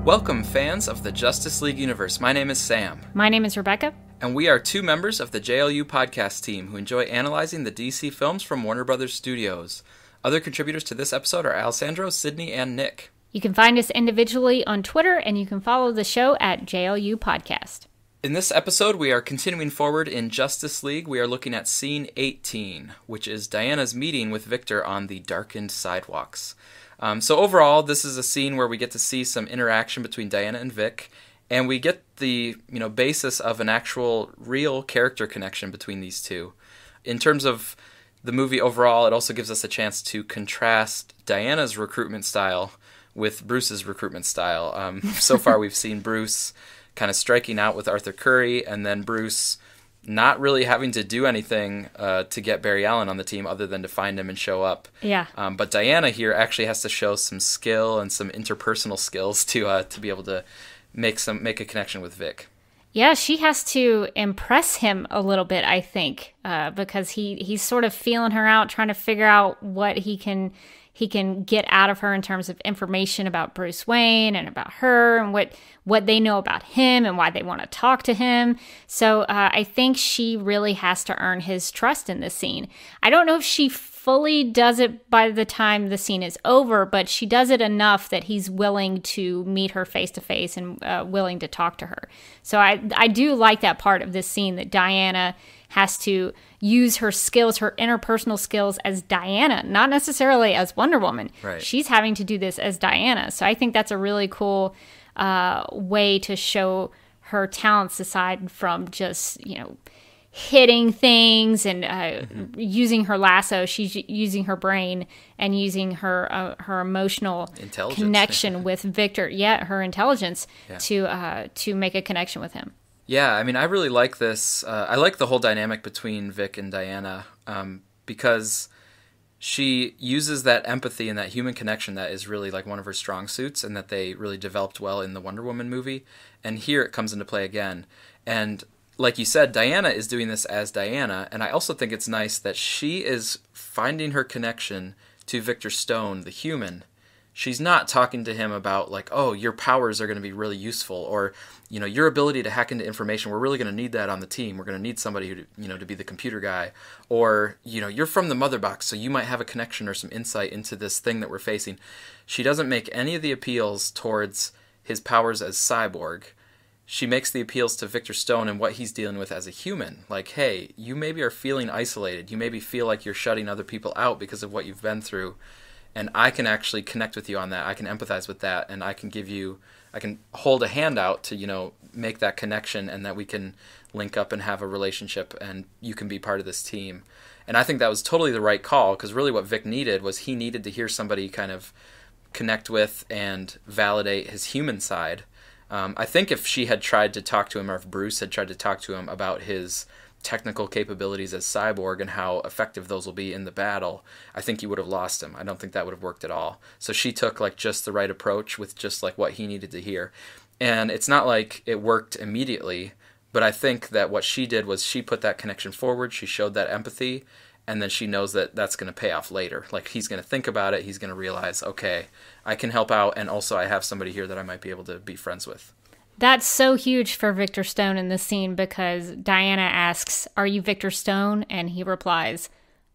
Welcome, fans of the Justice League universe. My name is Sam. My name is Rebecca. And we are two members of the JLU Podcast team who enjoy analyzing the DC films from Warner Brothers Studios. Other contributors to this episode are Alessandro, Sydney, and Nick. You can find us individually on Twitter, and you can follow the show at JLU Podcast. In this episode, we are continuing forward in Justice League. We are looking at Scene 18, which is Diana's meeting with Victor on the darkened sidewalks. So overall, this is a scene where we get to see some interaction between Diana and Vic, and we get the basis of an actual real character connection between these two. In terms of the movie overall, it also gives us a chance to contrast Diana's recruitment style with Bruce's recruitment style. So far, we've seen Bruce kind of striking out with Arthur Curry, and then Bruce not really having to do anything to get Barry Allen on the team other than to find him and show up. Yeah. But Diana here actually has to show some skill and some interpersonal skills to be able to make a connection with Vic. Yeah, she has to impress him a little bit, I think, because he's sort of feeling her out, trying to figure out what he can get out of her in terms of information about Bruce Wayne and about her and what they know about him and why they want to talk to him. So I think she really has to earn his trust in this scene. I don't know if she fully does it by the time the scene is over, but she does it enough that he's willing to meet her face to face and willing to talk to her. So I do like that part of this scene, that Diana has to use her skills, her interpersonal skills as Diana, not necessarily as Wonder Woman. Right. She's having to do this as Diana. So I think that's a really cool way to show her talents aside from just, hitting things and using her lasso. She's using her brain and using her emotional connection with Victor. Yeah, her intelligence to make a connection with him. Yeah, I mean, I really like this. I like the whole dynamic between Vic and Diana because she uses that empathy and that human connection that is really like one of her strong suits and that they really developed well in the Wonder Woman movie. And here it comes into play again. And like you said, Diana is doing this as Diana. And I also think it's nice that she is finding her connection to Victor Stone, the human. She's not talking to him about like, oh, your powers are going to be really useful, or, your ability to hack into information. We're really going to need that on the team. We're going to need somebody who, to be the computer guy, or, you're from the mother box, so you might have a connection or some insight into this thing that we're facing. She doesn't make any of the appeals towards his powers as Cyborg. She makes the appeals to Victor Stone and what he's dealing with as a human. Like, hey, you maybe are feeling isolated. You maybe feel like you're shutting other people out because of what you've been through. And I can actually connect with you on that. I can empathize with that, and I can hold a hand out to, make that connection, and that we can link up and have a relationship, and you can be part of this team. And I think that was totally the right call, because really what Vic needed was he needed to hear somebody kind of connect with and validate his human side. I think if she had tried to talk to him, or if Bruce had tried to talk to him about his technical capabilities as Cyborg and how effective those will be in the battle, I think he would have lost him. I don't think that would have worked at all. So she took like just the right approach with just like what he needed to hear. And it's not like it worked immediately, but I think that what she did was she put that connection forward, she showed that empathy, and then she knows that that's going to pay off later. Like, he's going to think about it, he's going to realize, okay, I can help out, and also I have somebody here that I might be able to be friends with. That's so huge for Victor Stone in this scene, because Diana asks, "Are you Victor Stone?" And he replies,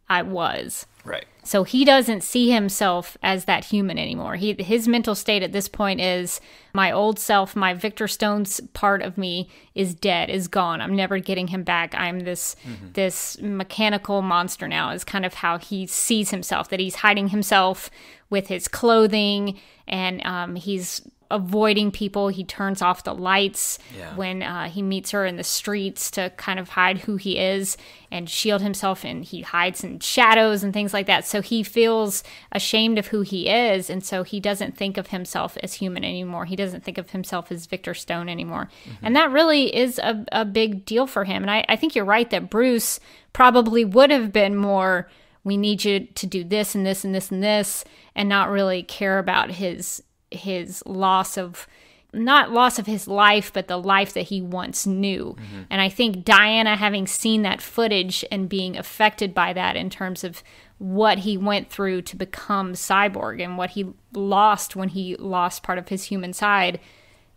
"I was." Right. So he doesn't see himself as that human anymore. His mental state at this point is, my old self, my Victor Stone's part of me is dead, is gone. I'm never getting him back. I'm this mechanical monster now, is kind of how he sees himself, that he's hiding himself with his clothing, and he's avoiding people. He turns off the lights when he meets her in the streets to kind of hide who he is and shield himself, and he hides in shadows and things like that. So he feels ashamed of who he is, and so he doesn't think of himself as human anymore. He doesn't think of himself as Victor Stone anymore. And that really is a big deal for him. And I think you're right that Bruce probably would have been more, we need you to do this and this and this and this, and not really care about his loss of, not loss of his life, but the life that he once knew. And I think Diana, having seen that footage and being affected by that in terms of what he went through to become Cyborg and what he lost when he lost part of his human side,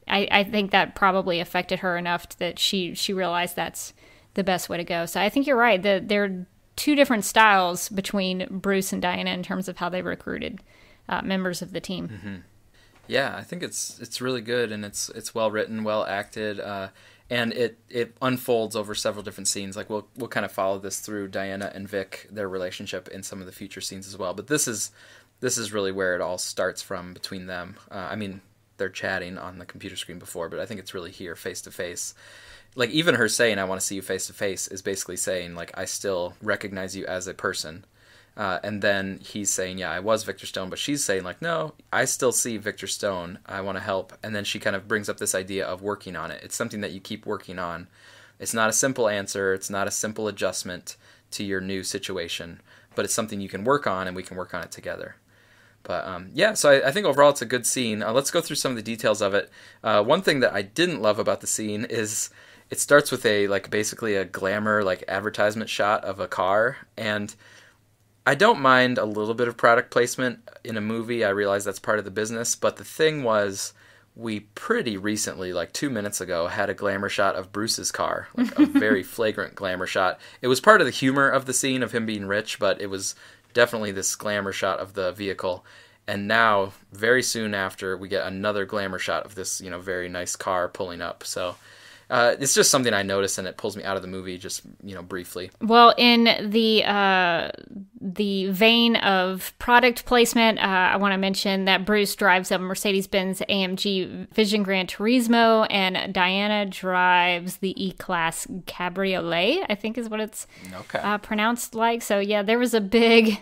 I think that probably affected her enough that she realized that's the best way to go. So I think you're right. There are two different styles between Bruce and Diana in terms of how they recruited members of the team. Mm-hmm. Yeah, I think it's really good, and it's well written, well acted, and it unfolds over several different scenes. Like we'll kind of follow this through Diana and Vic, their relationship in some of the future scenes as well. But this is really where it all starts from between them. I mean, they're chatting on the computer screen before, but I think it's really here face to face. Like even her saying, "I want to see you face to face," is basically saying like, "I still recognize you as a person." And then he's saying, "Yeah, I was Victor Stone," but she's saying like, "No, I still see Victor Stone. I want to help." And then she kind of brings up this idea of working on it. It's something that you keep working on. It's not a simple answer. It's not a simple adjustment to your new situation, but it's something you can work on, and we can work on it together. But yeah, so I think overall it's a good scene. Let's go through some of the details of it. One thing that I didn't love about the scene is it starts with basically a glamour advertisement shot of a car, and I don't mind a little bit of product placement in a movie. I realize that's part of the business, but the thing was, we pretty recently, 2 minutes ago, had a glamour shot of Bruce's car, a very flagrant glamour shot. It was part of the humor of the scene of him being rich, but it was definitely this glamour shot of the vehicle. And now, very soon after, we get another glamour shot of this, very nice car pulling up. So it's just something I noticed, and it pulls me out of the movie just, briefly. Well, in the vein of product placement, I want to mention that Bruce drives a Mercedes-Benz AMG Vision Gran Turismo, and Diana drives the E-Class Cabriolet, I think is what it's pronounced like. So yeah, there was a big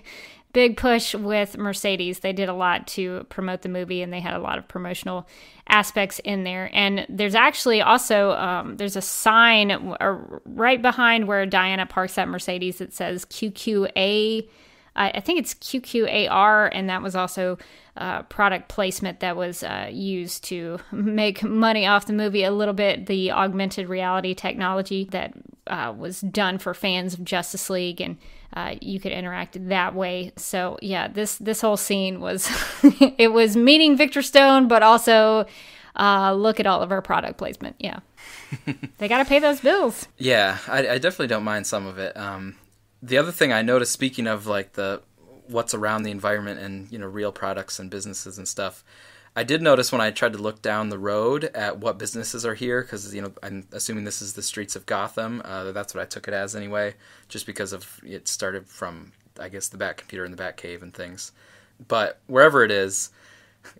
push with Mercedes. They did a lot to promote the movie, and they had a lot of promotional aspects in there. And there's actually also there's a sign right behind where Diana parks that Mercedes that says QQA. I think it's QQAR, and that was also product placement that was used to make money off the movie a little bit. The augmented reality technology that was done for fans of Justice League, and you could interact that way. So yeah, this whole scene was it was meeting Victor Stone, but also look at all of our product placement. Yeah, they got to pay those bills. Yeah, I definitely don't mind some of it. The other thing I noticed, speaking of the what's around the environment and real products and businesses and stuff, I did notice when I tried to look down the road at what businesses are here, because I'm assuming this is the streets of Gotham. That's what I took it as anyway, just because of it started from, I guess, the Batcomputer and the Batcave and things. But wherever it is,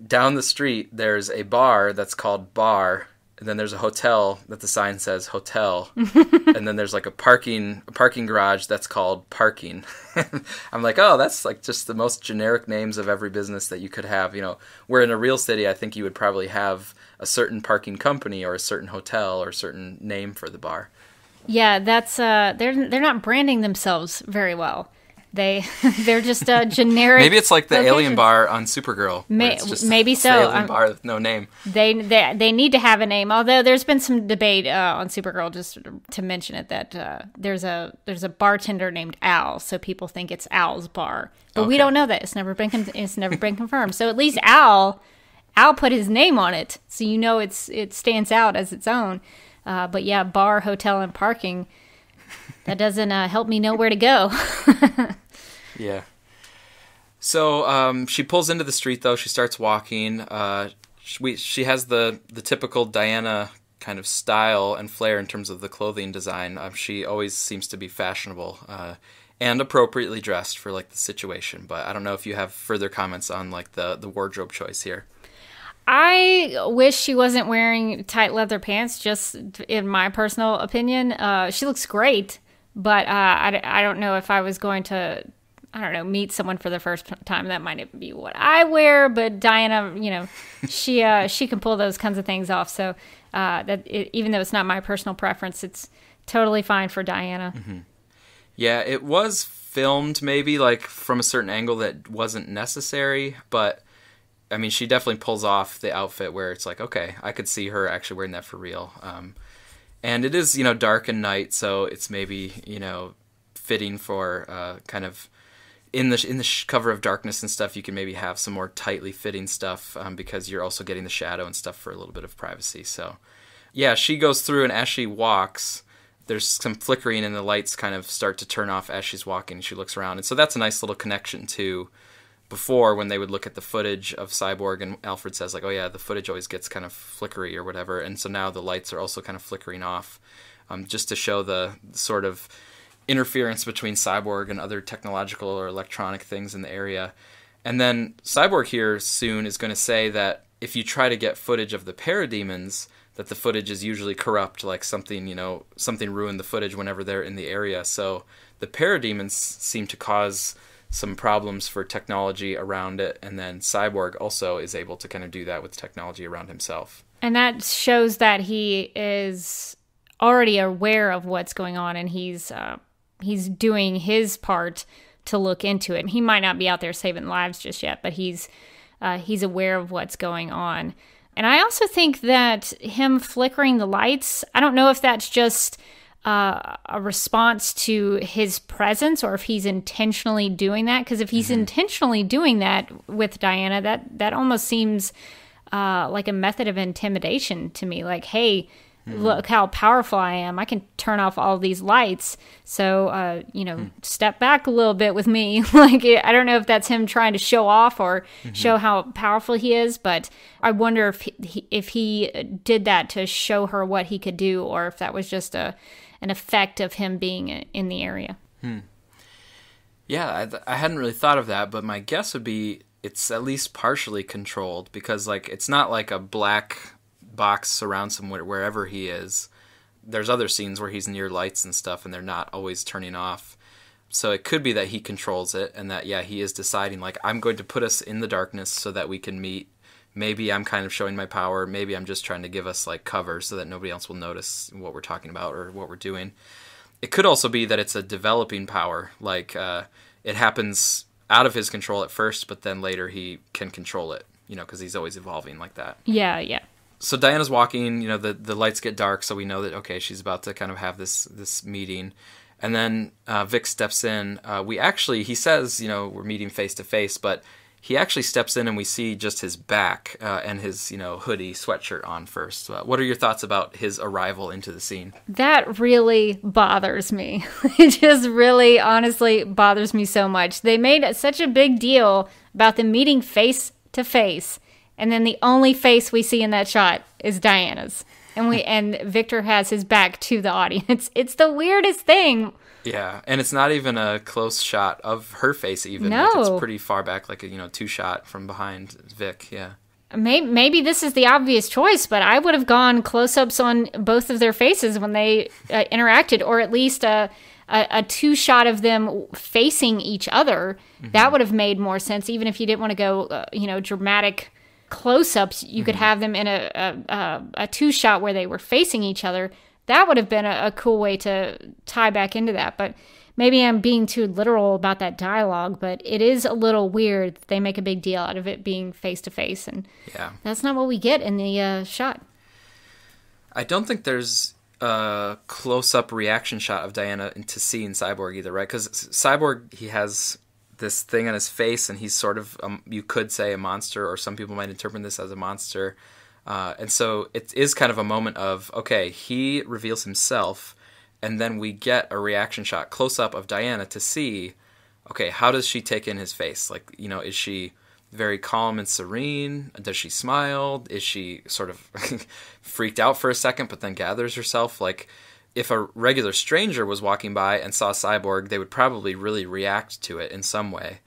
down the street there's a bar that's called Bar, and then there's a hotel that the sign says Hotel, and then there's a parking garage that's called Parking. I'm like, oh, that's just the most generic names of every business that you could have. Where in a real city, I think you would probably have a certain parking company or a certain hotel or a certain name for the bar. Yeah, that's they're not branding themselves very well. They're just a generic. Maybe it's like the locations. Alien Bar on Supergirl. Maybe so. Alien Bar with no name. They need to have a name. Although there's been some debate on Supergirl, just to mention it, that there's a bartender named Al, so people think it's Al's Bar, but we don't know that. It's never been confirmed. So at least Al put his name on it, so it stands out as its own. But yeah, bar, hotel, and parking. That doesn't help me know where to go. Yeah. So she pulls into the street, though. She starts walking. She has the typical Diana kind of style and flair in terms of the clothing design. She always seems to be fashionable and appropriately dressed for the situation. But I don't know if you have further comments on the wardrobe choice here. I wish she wasn't wearing tight leather pants, just in my personal opinion. She looks great, but I don't know if I was going to, meet someone for the first time. That might be what I wear, but Diana, she can pull those kinds of things off. So even though it's not my personal preference, it's totally fine for Diana. Mm-hmm. Yeah, it was filmed maybe from a certain angle that wasn't necessary, but I mean, she definitely pulls off the outfit where it's okay, I could see her actually wearing that for real. And it is, dark and night, so it's maybe, fitting for kind of in the cover of darkness and stuff, you can maybe have some more tightly fitting stuff because you're also getting the shadow and stuff for a little bit of privacy. So, yeah, she goes through, and as she walks, there's some flickering, and the lights kind of start to turn off as she's walking, and she looks around. And so that's a nice little connection to before, when they would look at the footage of Cyborg, and Alfred says, like, oh yeah, the footage always gets kind of flickery or whatever. And so now the lights are also kind of flickering off, just to show the sort of interference between Cyborg and other technological or electronic things in the area. And then Cyborg here soon is going to say that if you try to get footage of the parademons, that the footage is usually corrupt, like something ruined the footage whenever they're in the area. So the parademons seem to cause some problems for technology around it, and then Cyborg also is able to kind of do that with technology around himself. And that shows that he is already aware of what's going on, and he's doing his part to look into it. He might not be out there saving lives just yet, but he's aware of what's going on. And I also think that him flickering the lights, I don't know if that's just a response to his presence or if he's intentionally doing that. Because if he's intentionally doing that with Diana, that almost seems like a method of intimidation to me. Like, hey, look how powerful I am. I can turn off all these lights. So, step back a little bit with me. Like, I don't know if that's him trying to show off or show how powerful he is, but I wonder if he did that to show her what he could do, or if that was just an effect of him being in the area. Yeah, I hadn't really thought of that, but my guess would be it's at least partially controlled, because, like, it's not like a black box surrounds him wherever he is. There's other scenes where he's near lights and stuff, and they're not always turning off. So it could be that he controls it, and that, yeah, he is deciding, like, I'm going to put us in the darkness so that we can meet. Maybe I'm kind of showing my power. Maybe I'm just trying to give us, like, cover so that nobody else will notice what we're talking about or what we're doing. It could also be that it's a developing power. Like, it happens out of his control at first, but then later he can control it, because he's always evolving like that. Yeah. So Diana's walking, the lights get dark, so we know that, okay, she's about to kind of have this meeting. And then Vic steps in. He says, we're meeting face to face, but he actually steps in and we see just his back and his, hoodie sweatshirt on first. What are your thoughts about his arrival into the scene? That really bothers me. It just really, honestly bothers me so much. They made such a big deal about them meeting face to face. And then the only face we see in that shot is Diana's. And Victor has his back to the audience. It's the weirdest thing. Yeah, and it's not even a close shot of her face even. No. Like, it's pretty far back, like a, two-shot from behind Vic, yeah. Maybe this is the obvious choice, but I would have gone close-ups on both of their faces when they interacted, or at least a two-shot of them facing each other. That would have made more sense, even if you didn't want to go, dramatic close-ups. You could have them in a two-shot where they were facing each other. That would have been a cool way to tie back into that. But maybe I'm being too literal about that dialogue, but it is a little weird that they make a big deal out of it being face-to-face, and that's not what we get in the shot. I don't think there's a close-up reaction shot of Diana to seeing Cyborg either, right? Because Cyborg, he has this thing on his face, and he's sort of, you could say, a monster, or some people might interpret this as a monster. And so it is kind of a moment of, okay, he reveals himself, and then we get a reaction shot close up of Diana to see, okay, how does she take in his face? Like, is she very calm and serene? Does she smile? Is she sort of freaked out for a second, but then gathers herself? Like, if a regular stranger was walking by and saw Cyborg, they would probably really react to it in some way.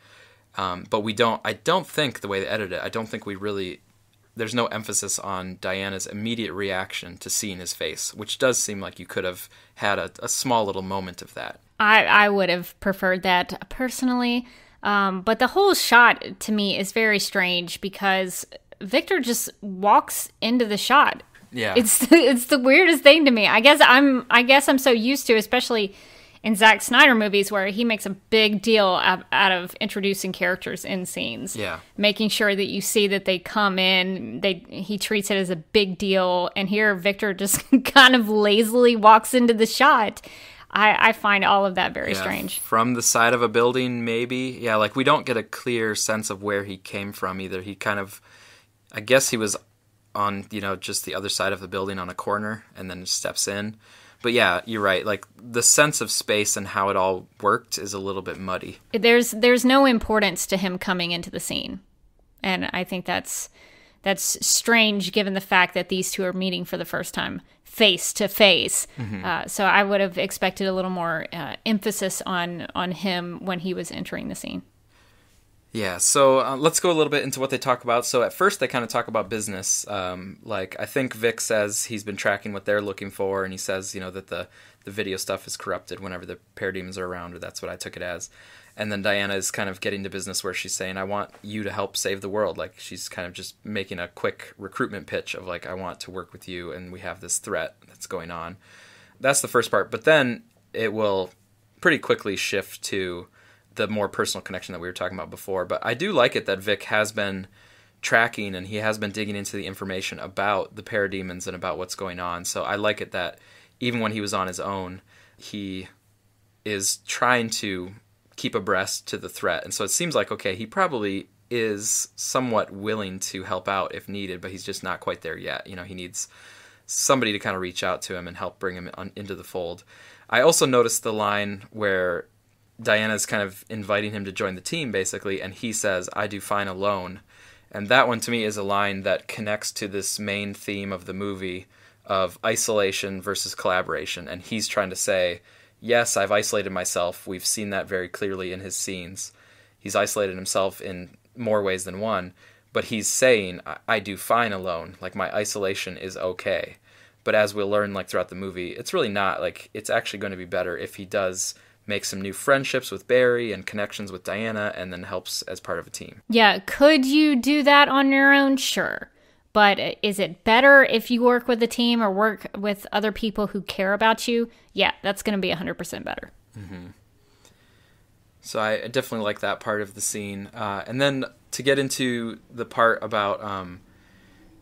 But I don't think the way they edited it, I don't think there's no emphasis on Diana's immediate reaction to seeing his face, which does seem like you could have had a small little moment of that. I would have preferred that personally. But the whole shot to me is very strange because Victor just walks into the shot. Yeah. It's the weirdest thing to me. I guess I'm so used to, especially in Zack Snyder movies, where he makes a big deal out of introducing characters in scenes. Yeah. Making sure that you see that they come in, he treats it as a big deal. And here Victor just kind of lazily walks into the shot. I find all of that very Yeah, strange. from the side of a building, maybe. Yeah, like we don't get a clear sense of where he came from either. He kind of, I guess he was on, just the other side of the building on a corner and then steps in. But yeah, you're right. Like the sense of space and how it all worked is a little bit muddy. There's no importance to him coming into the scene. And I think that's strange given the fact that these two are meeting for the first time face to face. So I would have expected a little more emphasis on him when he was entering the scene. Yeah, so let's go a little bit into what they talk about. So at first they kind of talk about business. Like I think Vic says he's been tracking what they're looking for, and he says, that the video stuff is corrupted whenever the parademons are around, or that's what I took it as. And then Diana is kind of getting to business where she's saying, I want you to help save the world. Like she's kind of just making a quick recruitment pitch of like, I want to work with you, and we have this threat that's going on. That's the first part. But then it will pretty quickly shift to the more personal connection that we were talking about before. But I do like it that Vic has been tracking and he has been digging into the information about the parademons and about what's going on. So I like it that even when he was on his own, he is trying to keep abreast to the threat. And so it seems like, okay, he probably is somewhat willing to help out if needed, but he's just not quite there yet. He needs somebody to kind of reach out to him and help bring him into the fold. I also noticed the line where Diana's kind of inviting him to join the team, basically, and he says, I do fine alone. And that one, to me, is a line that connects to this main theme of the movie of isolation versus collaboration. And he's trying to say, yes, I've isolated myself. We've seen that very clearly in his scenes. He's isolated himself in more ways than one, but he's saying, I do fine alone. Like, my isolation is okay. But as we'll learn, like, throughout the movie, it's really not. Like, it's actually going to be better if he does make some new friendships with Barry and connections with Diana, and then helps as part of a team. Yeah, could you do that on your own? Sure. But is it better if you work with a team or work with other people who care about you? Yeah, that's going to be 100% better. Mm-hmm. So I definitely like that part of the scene. And then to get into the part about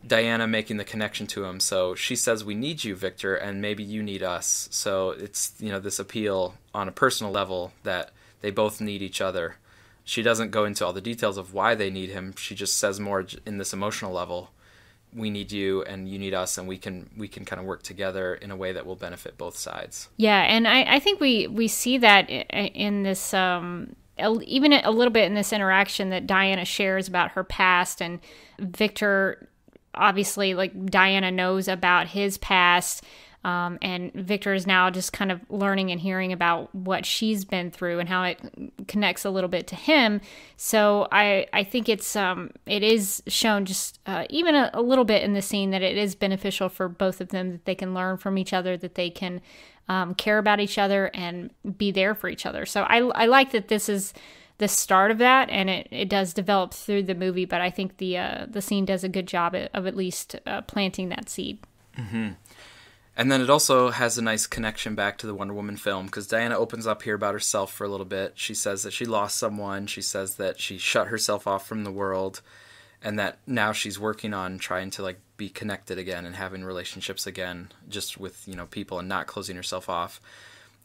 Diana making the connection to him. So she says, we need you, Victor, and maybe you need us. So it's, this appeal on a personal level that they both need each other. She doesn't go into all the details of why they need him. She just says more in this emotional level, we need you and you need us, and we can kind of work together in a way that will benefit both sides. Yeah, and I think we see that in this, even a little bit in this interaction that Diana shares about her past, and Victor, obviously, like, Diana knows about his past, and Victor is now just kind of learning and hearing about what she's been through and how it connects a little bit to him. So I think it is shown just even a little bit in the scene that it is beneficial for both of them, that they can learn from each other, that they can care about each other and be there for each other. So I like that this is the start of that, and it does develop through the movie, but I think the scene does a good job of at least planting that seed. Mm-hmm. And then it also has a nice connection back to the Wonder Woman film, because Diana opens up here about herself for a little bit. She says that she lost someone. She says that she shut herself off from the world, and that now she's working on trying to, like, be connected again and having relationships again, just with, people, and not closing herself off.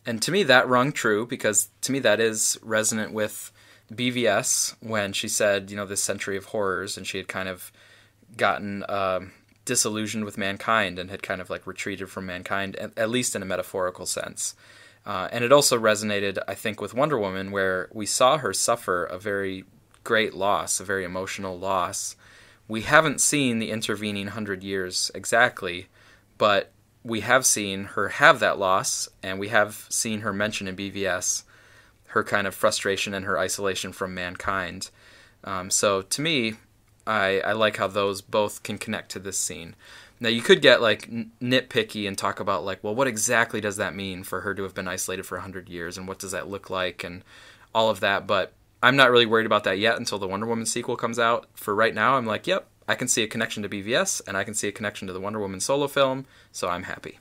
And to me, that rung true, because to me that is resonant with BVS when she said, this century of horrors, and she had kind of gotten disillusioned with mankind and had kind of like retreated from mankind, at least in a metaphorical sense. And it also resonated, I think, with Wonder Woman, where we saw her suffer a very great loss, a very emotional loss. We haven't seen the intervening 100 years exactly, but we have seen her have that loss, and we have seen her mention in BVS her kind of frustration and her isolation from mankind. So to me, I like how those both can connect to this scene. Now, you could get like nitpicky and talk about like, well, what exactly does that mean for her to have been isolated for 100 years, and what does that look like, and all of that. But I'm not really worried about that yet until the Wonder Woman sequel comes out. For right now, I'm like, yep, I can see a connection to BVS, and I can see a connection to the Wonder Woman solo film, so I'm happy.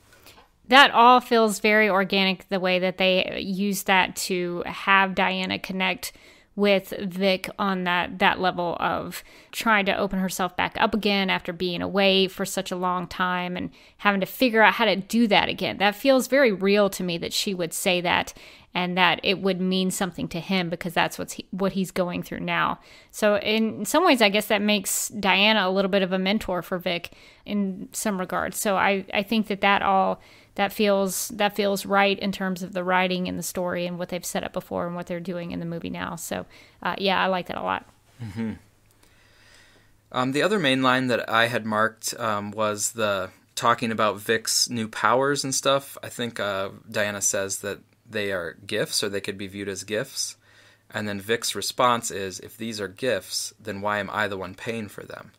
That all feels very organic, the way that they use that to have Diana connect with Vic on that level of trying to open herself back up again after being away for such a long time and having to figure out how to do that again. That feels very real to me that she would say that, and that it would mean something to him because that's what he's going through now. So in some ways, I guess that makes Diana a little bit of a mentor for Vic in some regards. So I think that feels right in terms of the writing and the story and what they've set up before and what they're doing in the movie now. So yeah, I like that a lot. Mm-hmm. The other main line that I had marked was the talking about Vic's new powers and stuff. I think Diana says that they are gifts, or they could be viewed as gifts. And then Vic's response is, if these are gifts, then why am I the one paying for them?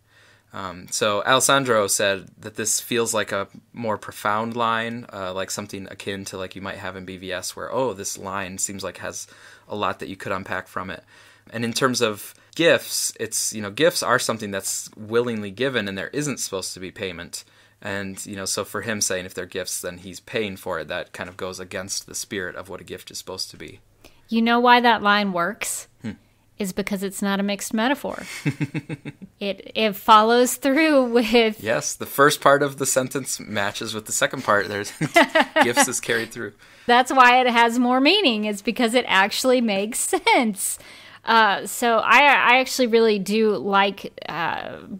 So Alessandro said that this feels like a more profound line, like something akin to like you might have in BVS where, oh, this line seems like has a lot that you could unpack from it. And in terms of gifts, it's, gifts are something that's willingly given and there isn't supposed to be payment. And, so for him saying if they're gifts, then he's paying for it, that kind of goes against the spirit of what a gift is supposed to be. You know why that line works? Is because it's not a mixed metaphor. It follows through with... Yes, the first part of the sentence matches with the second part. There's gifts is carried through. That's why it has more meaning, is because it actually makes sense. So I actually really do like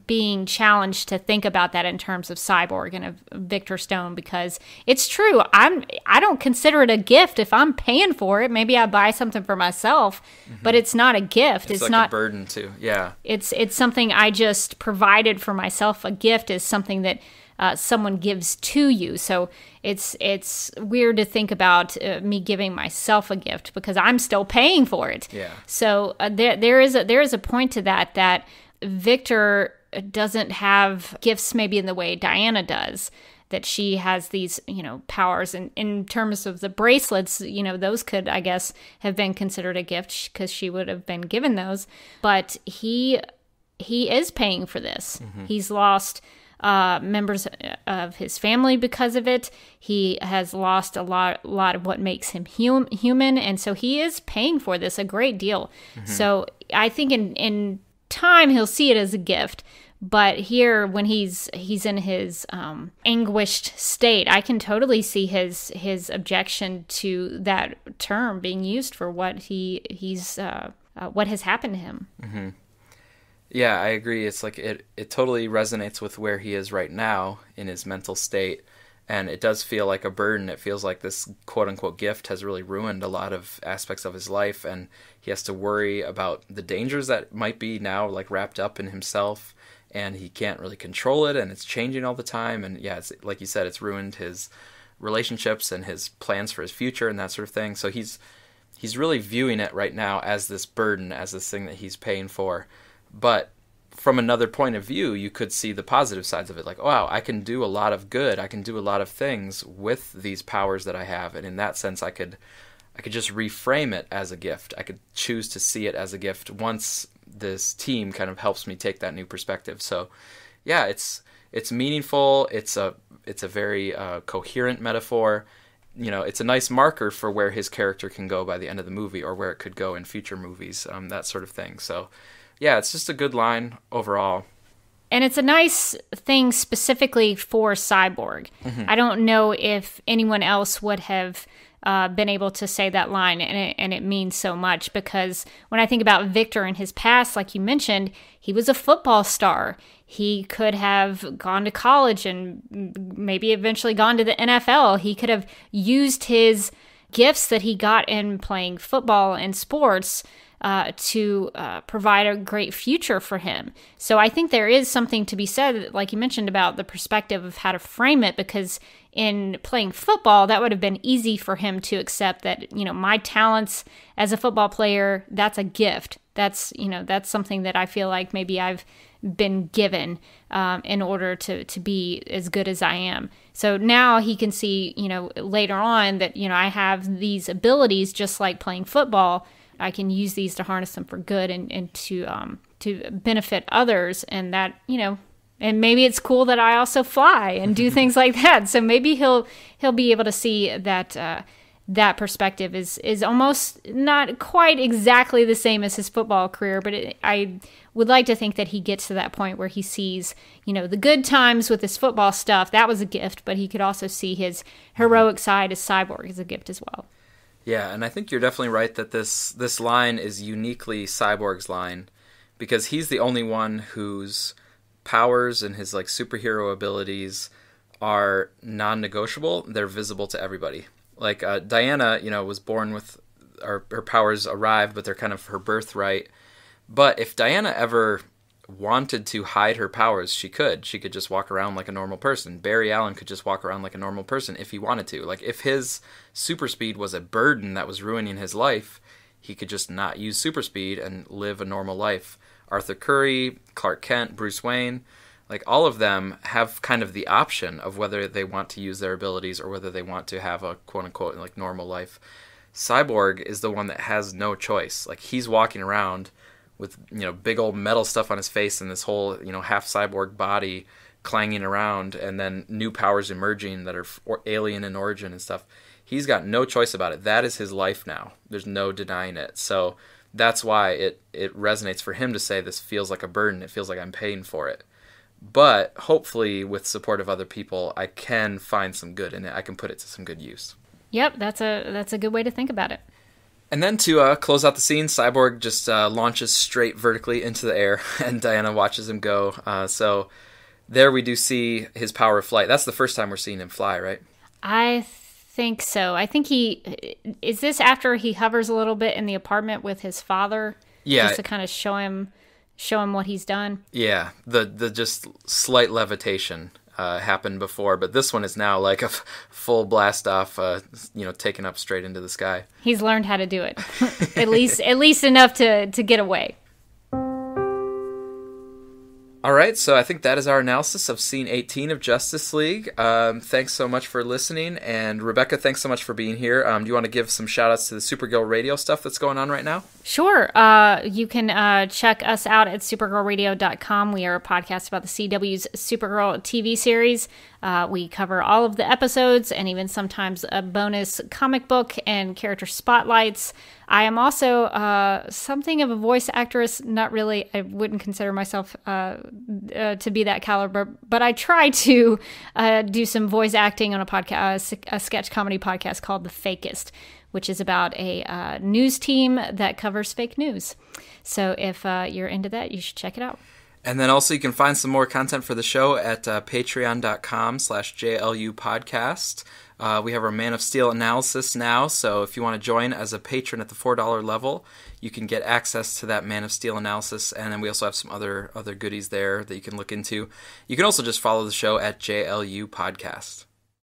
being challenged to think about that in terms of Cyborg and of Victor Stone, because it's true. I don't consider it a gift if I'm paying for it. Maybe I buy something for myself, but it's not a gift. It's like not a burden too. Yeah. It's something I just provided for myself. A gift is something that someone gives to you. So it's weird to think about me giving myself a gift because I'm still paying for it. Yeah. So there is a point to that Victor doesn't have gifts maybe in the way Diana does. That she has these, powers. And in terms of the bracelets, those could, I guess, have been considered a gift because she would have been given those. But he is paying for this. Mm-hmm. He's lost members of his family because of it. He has lost a lot of what makes him human, and so he is paying for this a great deal. Mm-hmm. So I think in time he'll see it as a gift, but here when he's in his anguished state, I can totally see his objection to that term being used for what he's what has happened to him. Mm-hmm. Yeah, I agree. It's like it totally resonates with where he is right now in his mental state, and it does feel like a burden. It feels like this quote-unquote gift has really ruined a lot of aspects of his life, and he has to worry about the dangers that might be now like wrapped up in himself, and he can't really control it, and it's changing all the time. And yeah, it's like you said, it's ruined his relationships and his plans for his future and that sort of thing. So he's really viewing it right now as this burden, as this thing that he's paying for. But from another point of view, you could see the positive sides of it. Like, wow, I can do a lot of good. I can do a lot of things with these powers that I have. And in that sense, I could just reframe it as a gift. I could choose to see it as a gift once this team kind of helps me take that new perspective. So yeah, it's meaningful. It's a very coherent metaphor. It's a nice marker for where his character can go by the end of the movie, or where it could go in future movies, that sort of thing. So yeah, it's just a good line overall. And it's a nice thing specifically for Cyborg. Mm-hmm. I don't know if anyone else would have been able to say that line, and it means so much, because when I think about Victor in his past, like you mentioned, he was a football star. He could have gone to college and maybe eventually gone to the NFL. He could have used his gifts that he got in playing football and sports to provide a great future for him. So I think there is something to be said, like you mentioned, about the perspective of how to frame it, because in playing football, that would have been easy for him to accept that, my talents as a football player, that's a gift. That's something that I feel like maybe I've been given in order to be as good as I am. So now he can see, later on that, I have these abilities just like playing football. I can use these to harness them for good and to benefit others, and that, and maybe it's cool that I also fly and do things like that. So maybe he'll be able to see that that perspective is almost not quite exactly the same as his football career, but I would like to think that he gets to that point where he sees, the good times with his football stuff. That was a gift, but he could also see his heroic side as Cyborg as a gift as well. Yeah, and I think you're definitely right that this line is uniquely Cyborg's line, because he's the only one whose powers and his superhero abilities are non-negotiable. They're visible to everybody. Diana, was born with her powers arrived, but they're kind of her birthright. But if Diana ever wanted to hide her powers, she could. She could just walk around like a normal person. Barry Allen could just walk around like a normal person if he wanted to. If his super speed was a burden that was ruining his life, he could just not use super speed and live a normal life. Arthur Curry, Clark Kent, Bruce Wayne, all of them have kind of the option of whether they want to use their abilities or whether they want to have a quote-unquote normal life. Cyborg is the one that has no choice. He's walking around with big old metal stuff on his face and this whole half cyborg body clanging around, and then new powers emerging that are alien in origin and stuff. He's got no choice about it. That is his life now. There's no denying it. So that's why it resonates for him to say this feels like a burden. It feels like I'm paying for it. But hopefully with support of other people, I can find some good in it. I can put it to some good use. Yep, that's a good way to think about it. And then to close out the scene, Cyborg just launches straight vertically into the air, and Diana watches him go. So there we do see his power of flight. That's the first time we're seeing him fly, right? I think so. I think is this after he hovers a little bit in the apartment with his father? Yeah. Just to kind of show him what he's done. Yeah, the just slight levitation happened before, but this one is now like a full blast off, taken up straight into the sky. He's learned how to do it, at least enough to get away. All right, so I think that is our analysis of Scene 18 of Justice League. Thanks so much for listening, and Rebecca, thanks so much for being here. Do you want to give some shout-outs to the Supergirl Radio stuff that's going on right now? Sure. You can check us out at supergirlradio.com. We are a podcast about the CW's Supergirl TV series. We cover all of the episodes and even sometimes a bonus comic book and character spotlights. I am also something of a voice actress. Not really. I wouldn't consider myself to be that caliber, but I try to do some voice acting on a podcast, a sketch comedy podcast called The Fakest, which is about a news team that covers fake news. So if you're into that, you should check it out. And then also you can find some more content for the show at patreon.com/JLU Podcast. We have our Man of Steel analysis now, so if you want to join as a patron at the $4 level, you can get access to that Man of Steel analysis, and then we also have some other goodies there that you can look into. You can also just follow the show at JLU Podcast.